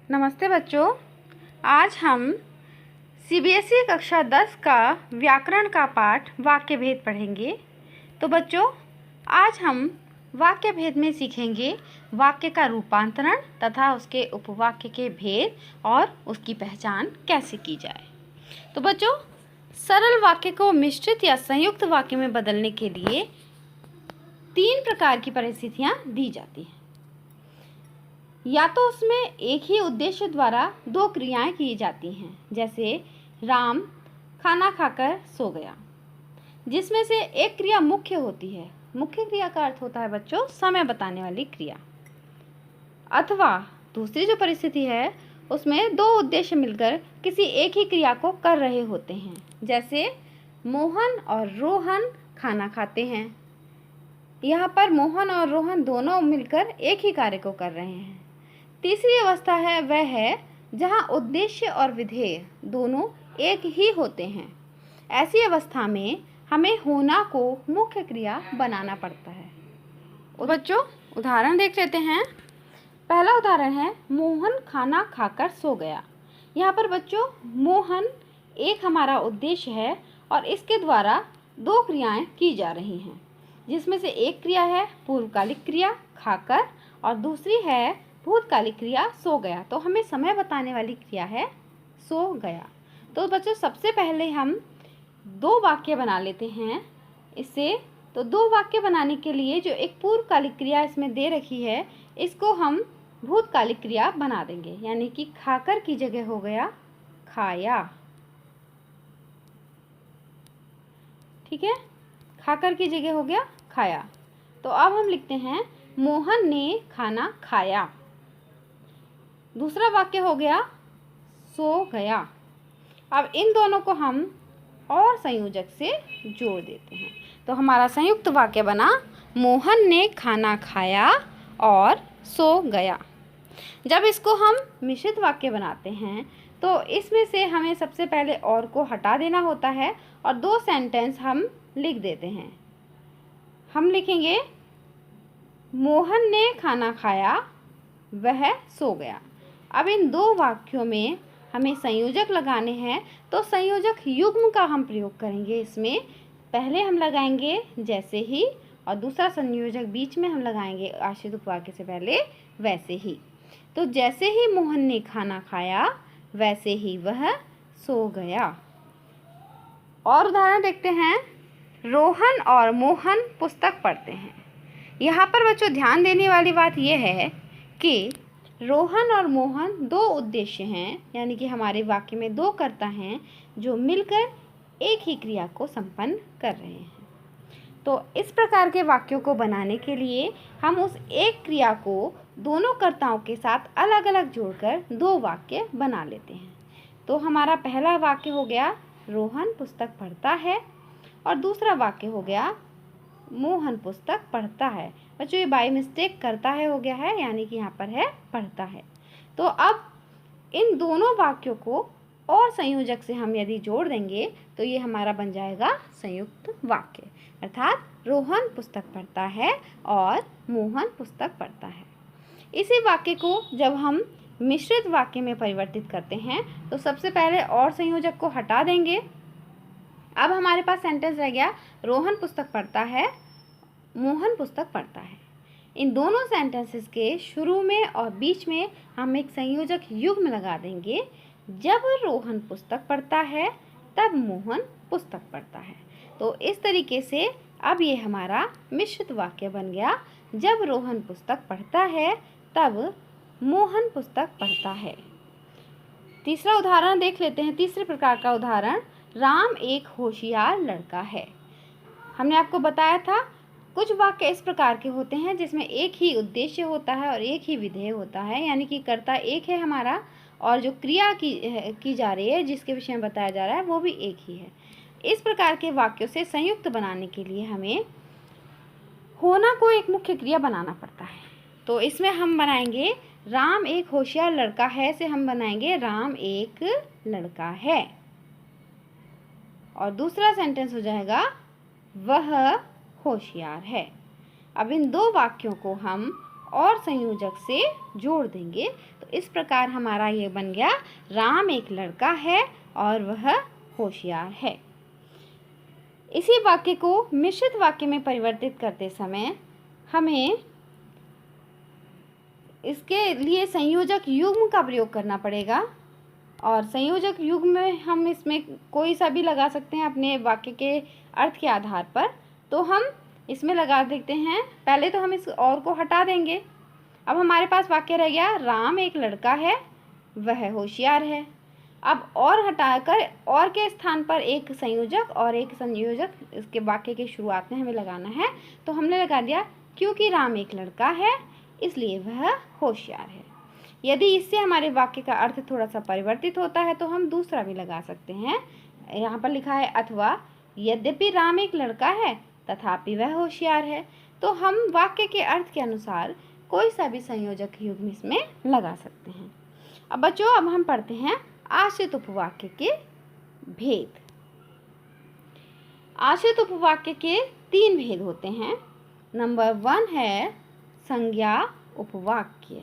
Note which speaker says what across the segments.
Speaker 1: नमस्ते बच्चों। आज हम सीबीएसई कक्षा 10 का व्याकरण का पाठ वाक्य भेद पढ़ेंगे। तो बच्चों, आज हम वाक्य भेद में सीखेंगे वाक्य का रूपांतरण तथा उसके उपवाक्य के भेद और उसकी पहचान कैसे की जाए। तो बच्चों, सरल वाक्य को मिश्रित या संयुक्त वाक्य में बदलने के लिए 3 प्रकार की परिस्थितियां दी जाती हैं। या तो उसमें एक ही उद्देश्य द्वारा 2 क्रियाएं की जाती हैं, जैसे राम खाना खाकर सो गया, जिसमें से एक क्रिया मुख्य होती है। मुख्य क्रिया का अर्थ होता है बच्चों समय बताने वाली क्रिया। अथवा दूसरी जो परिस्थिति है उसमें 2 उद्देश्य मिलकर किसी एक ही क्रिया को कर रहे होते हैं, जैसे मोहन और रोहन खाना खाते हैं। यहाँ पर मोहन और रोहन दोनों मिलकर एक ही कार्य को कर रहे हैं। तीसरी अवस्था है वह है जहाँ उद्देश्य और विधेय दोनों एक ही होते हैं। ऐसी अवस्था में हमें होना को मुख्य क्रिया बनाना पड़ता है। बच्चों, उदाहरण देख लेते हैं। पहला उदाहरण है मोहन खाना खाकर सो गया। यहाँ पर बच्चों मोहन एक हमारा उद्देश्य है और इसके द्वारा 2 क्रियाएं की जा रही हैं, जिसमें से एक क्रिया है पूर्वकालिक क्रिया खाकर और दूसरी है भूतकालिक क्रिया सो गया। तो हमें समय बताने वाली क्रिया है सो गया। तो बच्चों, सबसे पहले हम 2 वाक्य बना लेते हैं इससे। तो 2 वाक्य बनाने के लिए जो एक पूर्वकालिक क्रिया इसमें दे रखी है, इसको हम भूतकालिक क्रिया बना देंगे, यानी कि खाकर की जगह हो गया खाया। ठीक है, खाकर की जगह हो गया खाया। तो अब हम लिखते हैं मोहन ने खाना खाया। दूसरा वाक्य हो गया सो गया। अब इन दोनों को हम और संयोजक से जोड़ देते हैं। तो हमारा संयुक्त वाक्य बना मोहन ने खाना खाया और सो गया। जब इसको हम मिश्रित वाक्य बनाते हैं तो इसमें से हमें सबसे पहले और को हटा देना होता है और 2 सेंटेंस हम लिख देते हैं। हम लिखेंगे मोहन ने खाना खाया, वह सो गया। अब इन 2 वाक्यों में हमें संयोजक लगाने हैं, तो संयोजक युग्म का हम प्रयोग करेंगे। इसमें पहले हम लगाएंगे जैसे ही और दूसरा संयोजक बीच में हम लगाएंगे आश्रित उपवाक्य से पहले वैसे ही। तो जैसे ही मोहन ने खाना खाया वैसे ही वह सो गया। और उदाहरण देखते हैं। रोहन और मोहन पुस्तक पढ़ते हैं। यहाँ पर बच्चों ध्यान देने वाली बात यह है कि रोहन और मोहन 2 उद्देश्य हैं, यानी कि हमारे वाक्य में 2 कर्ता हैं जो मिलकर एक ही क्रिया को संपन्न कर रहे हैं। तो इस प्रकार के वाक्यों को बनाने के लिए हम उस एक क्रिया को दोनों कर्ताओं के साथ अलग अलग जोड़कर 2 वाक्य बना लेते हैं। तो हमारा पहला वाक्य हो गया रोहन पुस्तक पढ़ता है और दूसरा वाक्य हो गया मोहन पुस्तक पढ़ता है। बच्चों, ये बाय मिस्टेक करता है हो गया है, यानी कि यहाँ पर है पढ़ता है। तो अब इन दोनों वाक्यों को और संयोजक से हम यदि जोड़ देंगे तो ये हमारा बन जाएगा संयुक्त वाक्य, अर्थात रोहन पुस्तक पढ़ता है और मोहन पुस्तक पढ़ता है। इसी वाक्य को जब हम मिश्रित वाक्य में परिवर्तित करते हैं तो सबसे पहले और संयोजक को हटा देंगे। अब हमारे पास सेंटेंस रह गया रोहन पुस्तक पढ़ता है, मोहन पुस्तक पढ़ता है। इन दोनों सेंटेंसेस के शुरू में और बीच में हम एक संयोजक युग्म लगा देंगे। जब रोहन पुस्तक पढ़ता है तब मोहन पुस्तक पढ़ता है। तो इस तरीके से अब ये हमारा मिश्रित वाक्य बन गया। जब रोहन पुस्तक पढ़ता है तब मोहन पुस्तक पढ़ता है। तीसरा उदाहरण देख लेते हैं। तीसरे प्रकार का उदाहरण राम एक होशियार लड़का है। हमने आपको बताया था कुछ वाक्य इस प्रकार के होते हैं जिसमें एक ही उद्देश्य होता है और एक ही विधेय होता है, यानी कि कर्ता एक है हमारा और जो क्रिया की जा रही है, जिसके विषय में बताया जा रहा है, वो भी एक ही है। इस प्रकार के वाक्यों से संयुक्त बनाने के लिए हमें होना को एक मुख्य क्रिया बनाना पड़ता है। तो इसमें हम बनाएंगे राम एक होशियार लड़का है से हम बनाएंगे राम एक लड़का है, और दूसरा सेंटेंस हो जाएगा वह होशियार है। अब इन 2 वाक्यों को हम और संयोजक से जोड़ देंगे। तो इस प्रकार हमारा ये बन गया, राम एक लड़का है और वह होशियार है। इसी वाक्य को मिश्रित वाक्य में परिवर्तित करते समय हमें इसके लिए संयोजक युग्म का प्रयोग करना पड़ेगा। और संयोजक युग्म में हम इसमें कोई सा भी लगा सकते हैं अपने वाक्य के अर्थ के आधार पर। तो हम इसमें लगा देते हैं, पहले तो हम इस और को हटा देंगे। अब हमारे पास वाक्य रह गया, राम एक लड़का है वह होशियार है। अब और हटाकर और के स्थान पर एक संयोजक और एक संयोजक इसके वाक्य के शुरुआत में हमें लगाना है। तो हमने लगा दिया, क्योंकि राम एक लड़का है इसलिए वह होशियार है। यदि इससे हमारे वाक्य का अर्थ थोड़ा सा परिवर्तित होता है तो हम दूसरा भी लगा सकते हैं। यहाँ पर लिखा है, अथवा यद्यपि राम एक लड़का है तथापि वह होशियार है। तो हम वाक्य के अर्थ के अनुसार कोई सा भी संयोजक युग्म इसमें लगा सकते हैं। अब बच्चों, अब हम पढ़ते हैं आश्रित उपवाक्य के भेद। आश्रित उपवाक्य के 3 भेद होते हैं। नंबर 1 है संज्ञा उपवाक्य,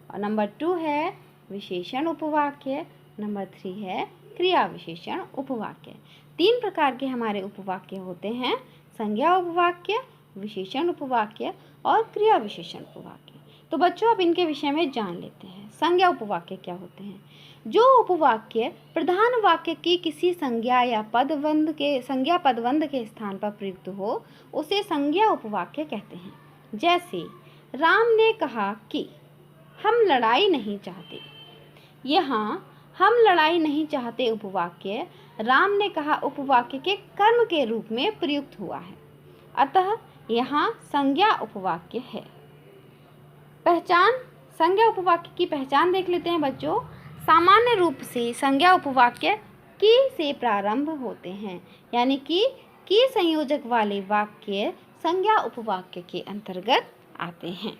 Speaker 1: और नंबर 2 है विशेषण उपवाक्य, नंबर 3 है क्रिया विशेषण उपवाक्य। 3 प्रकार के हमारे उपवाक्य होते हैं, संज्ञा उपवाक्य, विशेषण उपवाक्य और क्रिया विशेषण उपवाक्य। तो बच्चों, अब इनके विषय में जान लेते हैं। संज्ञा उपवाक्य क्या होते हैं? जो उपवाक्य प्रधान वाक्य की किसी संज्ञा या पदबंध के स्थान पर प्रयुक्त हो उसे संज्ञा उपवाक्य कहते हैं। जैसे राम ने कहा कि हम लड़ाई नहीं चाहते। यहाँ हम लड़ाई नहीं चाहते उपवाक्य राम ने कहा उपवाक्य के कर्म के रूप में प्रयुक्त हुआ है, अतः यहाँ संज्ञा उपवाक्य है। पहचान, संज्ञा उपवाक्य की पहचान देख लेते हैं बच्चों। सामान्य रूप से संज्ञा उपवाक्य की से प्रारंभ होते हैं, यानी कि की संयोजक वाले वाक्य संज्ञा उपवाक्य के अंतर्गत आते हैं।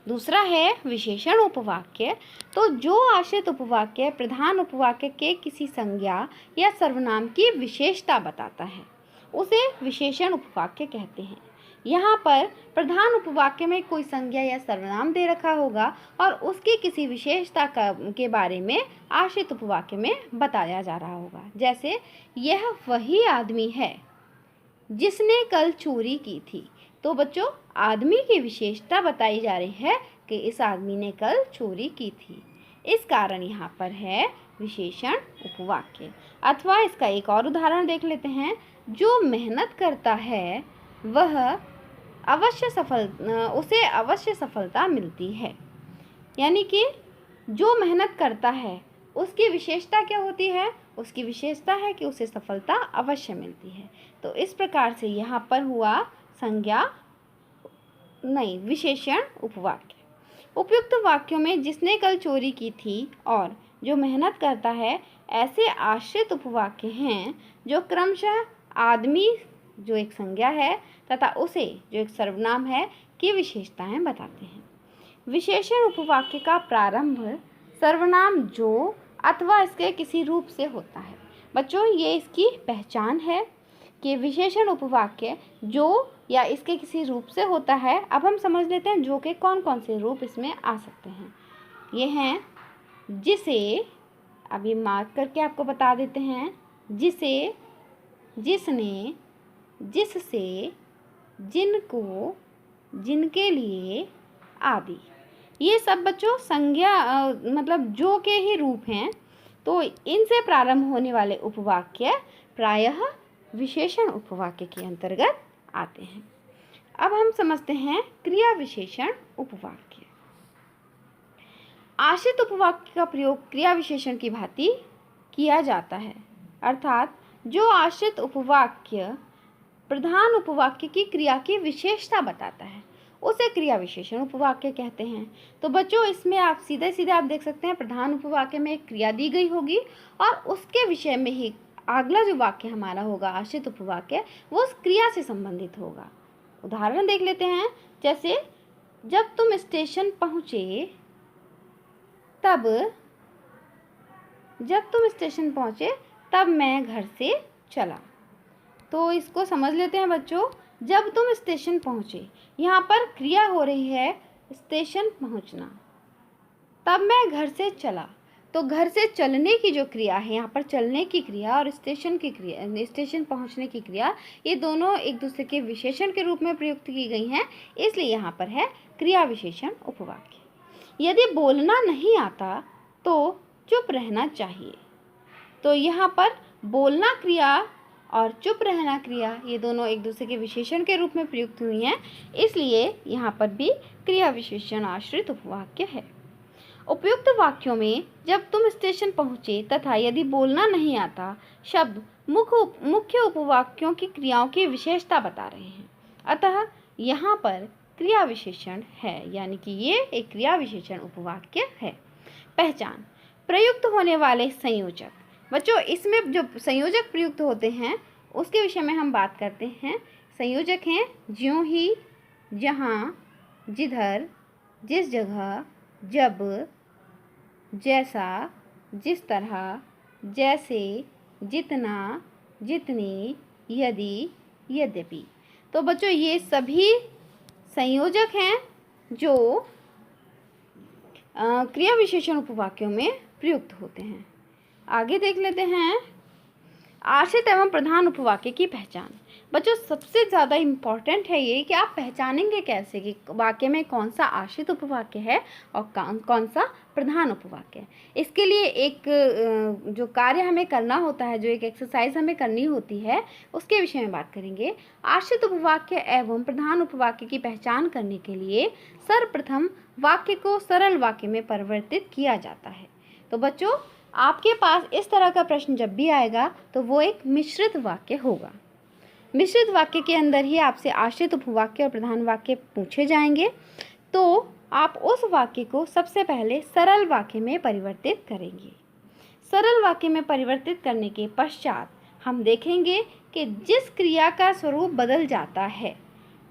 Speaker 1: दूसरा है विशेषण उपवाक्य। तो जो आश्रित उपवाक्य प्रधान उपवाक्य के किसी संज्ञा या सर्वनाम की विशेषता बताता है उसे विशेषण उपवाक्य कहते हैं। यहाँ पर प्रधान उपवाक्य में कोई संज्ञा या सर्वनाम दे रखा होगा और उसकी किसी विशेषता के बारे में आश्रित उपवाक्य में बताया जा रहा होगा। जैसे यह वही आदमी है जिसने कल चोरी की थी। तो बच्चों, आदमी की विशेषता बताई जा रही है कि इस आदमी ने कल चोरी की थी, इस कारण यहाँ पर है विशेषण उपवाक्य। अथवा इसका एक और उदाहरण देख लेते हैं, जो मेहनत करता है वह उसे अवश्य सफलता मिलती है। यानी कि जो मेहनत करता है उसकी विशेषता क्या होती है? उसकी विशेषता है कि उसे सफलता अवश्य मिलती है। तो इस प्रकार से यहाँ पर हुआ विशेषण उपवाक्य। उपयुक्त वाक्यों में जिसने कल चोरी की थी और जो मेहनत करता है, ऐसे आश्रित उपवाक्य हैं जो क्रमशः आदमी जो एक संज्ञा है तथा उसे जो एक सर्वनाम है की विशेषताएं बताते हैं। विशेषण उपवाक्य का प्रारंभ सर्वनाम जो अथवा इसके किसी रूप से होता है। बच्चों, ये इसकी पहचान है कि विशेषण उपवाक्य जो या इसके किसी रूप से होता है। अब हम समझ लेते हैं जो के कौन कौन से रूप इसमें आ सकते हैं। ये हैं जिसे, अभी मार्क करके आपको बता देते हैं, जिसे, जिसने, जिससे, जिनको, जिनके लिए आदि। ये सब बच्चों संज्ञा मतलब जो के ही रूप हैं। तो इनसे प्रारंभ होने वाले उपवाक्य प्रायः विशेषण उपवाक्य के अंतर्गत आते हैं। अब हम समझते हैं क्रिया विशेषण उपवाक्य। आश्रित उपवाक्य का प्रयोग क्रिया विशेषण की भांति किया जाता है, अर्थात जो आश्रित उपवाक्य प्रधान उपवाक्य की क्रिया की विशेषता बताता है उसे क्रिया विशेषण उपवाक्य कहते हैं। तो बच्चों, इसमें आप सीधे आप देख सकते हैं प्रधान उपवाक्य में एक क्रिया दी गई होगी और उसके विषय में ही अगला जो वाक्य हमारा होगा आश्रित उपवाक्य वो उस क्रिया से संबंधित होगा। उदाहरण देख लेते हैं, जैसे जब तुम स्टेशन पहुँचे तब मैं घर से चला। तो इसको समझ लेते हैं बच्चों। जब तुम स्टेशन पहुँचे, यहाँ पर क्रिया हो रही है स्टेशन पहुंचना। तब मैं घर से चला। तो घर से चलने की जो क्रिया है, यहाँ पर चलने की क्रिया और स्टेशन की क्रिया, स्टेशन पहुंचने की क्रिया, ये दोनों एक दूसरे के विशेषण के रूप में प्रयुक्त की गई हैं, इसलिए यहाँ पर है क्रिया विशेषण उपवाक्य। यदि बोलना नहीं आता तो चुप रहना चाहिए। तो यहाँ पर बोलना क्रिया और चुप रहना क्रिया, ये दोनों एक दूसरे के विशेषण के रूप में प्रयुक्त हुई हैं, इसलिए यहाँ पर भी क्रिया विशेषण आश्रित उपवाक्य है। उपयुक्त वाक्यों में जब तुम स्टेशन पहुँचे तथा यदि बोलना नहीं आता शब्द मुख्य उपवाक्यों की क्रियाओं की विशेषता बता रहे हैं, अतः यहाँ पर क्रिया विशेषण है, यानी कि ये एक क्रिया विशेषण उपवाक्य है। पहचान प्रयुक्त होने वाले संयोजक। बच्चों, इसमें जो संयोजक प्रयुक्त होते हैं उसके विषय में हम बात करते हैं। संयोजक हैं ज्यों ही, जहाँ, जिधर, जिस जगह, जब, जैसा, जिस तरह, जैसे, जितना, जितनी, यदि, यद्यपि। तो बच्चों, ये सभी संयोजक हैं जो क्रिया विशेषण उपवाक्यों में प्रयुक्त होते हैं। आगे देख लेते हैं आश्रित एवं प्रधान उपवाक्य की पहचान। बच्चों, सबसे ज़्यादा इम्पॉर्टेंट है ये कि आप पहचानेंगे कैसे कि वाक्य में कौन सा आश्रित उपवाक्य है और कौन सा प्रधान उपवाक्य है। इसके लिए एक जो कार्य हमें करना होता है, जो एक एक्सरसाइज हमें करनी होती है, उसके विषय में बात करेंगे। आश्रित उपवाक्य एवं प्रधान उपवाक्य की पहचान करने के लिए सर्वप्रथम वाक्य को सरल वाक्य में परिवर्तित किया जाता है। तो बच्चों, आपके पास इस तरह का प्रश्न जब भी आएगा तो वो एक मिश्रित वाक्य होगा। मिश्रित वाक्य के अंदर ही आपसे आश्रित उपवाक्य और प्रधान वाक्य पूछे जाएंगे, तो आप उस वाक्य को सबसे पहले सरल वाक्य में परिवर्तित करेंगे। सरल वाक्य में परिवर्तित करने के पश्चात हम देखेंगे कि जिस क्रिया का स्वरूप बदल जाता है,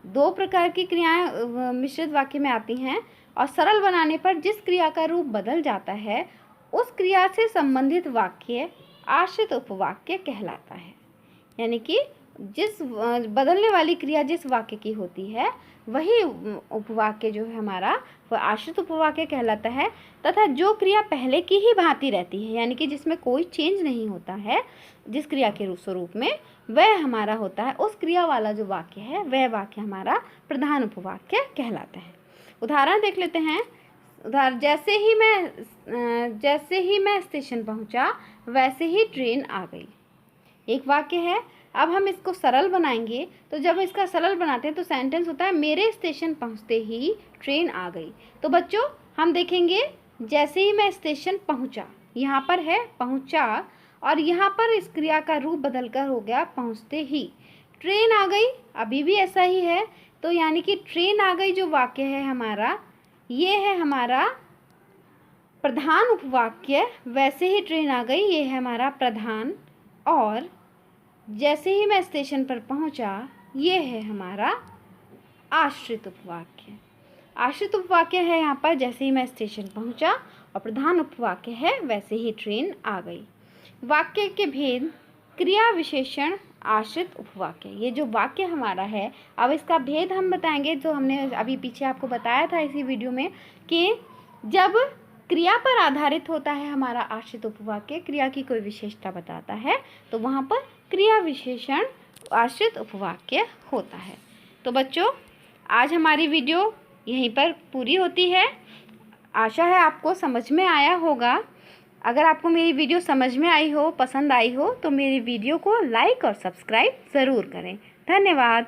Speaker 1: दो प्रकार की क्रियाएं मिश्रित वाक्य में आती हैं, और सरल बनाने पर जिस क्रिया का रूप बदल जाता है उस क्रिया से संबंधित वाक्य आश्रित उपवाक्य कहलाता है। यानी कि जिस बदलने वाली क्रिया जिस वाक्य की होती है वही उपवाक्य जो है हमारा वह आश्रित उपवाक्य कहलाता है, तथा जो क्रिया पहले की ही भांति रहती है, यानी कि जिसमें कोई चेंज नहीं होता है जिस क्रिया के स्वरूप में, वह हमारा होता है, उस क्रिया वाला जो वाक्य है वह वाक्य हमारा प्रधान उपवाक्य कहलाता है। उदाहरण देख लेते हैं। जैसे ही मैं स्टेशन पहुंचा वैसे ही ट्रेन आ गई, एक वाक्य है। अब हम इसको सरल बनाएंगे, तो जब इसका सरल बनाते हैं तो सेंटेंस होता है मेरे स्टेशन पहुंचते ही ट्रेन आ गई। तो बच्चों, हम देखेंगे जैसे ही मैं स्टेशन पहुंचा, यहाँ पर है पहुंचा, और यहाँ पर इस क्रिया का रूप बदलकर हो गया पहुंचते ही। ट्रेन आ गई अभी भी ऐसा ही है, तो यानी कि ट्रेन आ गई जो वाक्य है हमारा, ये है हमारा प्रधान उपवाक्य। वैसे ही ट्रेन आ गई, ये है हमारा प्रधान, और जैसे ही मैं स्टेशन पर पहुंचा, ये है हमारा आश्रित उपवाक्य। आश्रित उपवाक्य है यहाँ पर जैसे ही मैं स्टेशन पहुंचा, और प्रधान उपवाक्य है वैसे ही ट्रेन आ गई। वाक्य के भेद क्रिया विशेषण आश्रित उपवाक्य, ये जो वाक्य हमारा है, अब इसका भेद हम बताएंगे, जो हमने अभी पीछे आपको बताया था इसी वीडियो में, कि जब क्रिया पर आधारित होता है हमारा आश्रित उपवाक्य, क्रिया की कोई विशेषता बताता है, तो वहाँ पर क्रिया विशेषण आश्रित उपवाक्य होता है। तो बच्चों, आज हमारी वीडियो यहीं पर पूरी होती है। आशा है आपको समझ में आया होगा। अगर आपको मेरी वीडियो समझ में आई हो, पसंद आई हो, तो मेरी वीडियो को लाइक और सब्सक्राइब ज़रूर करें। धन्यवाद।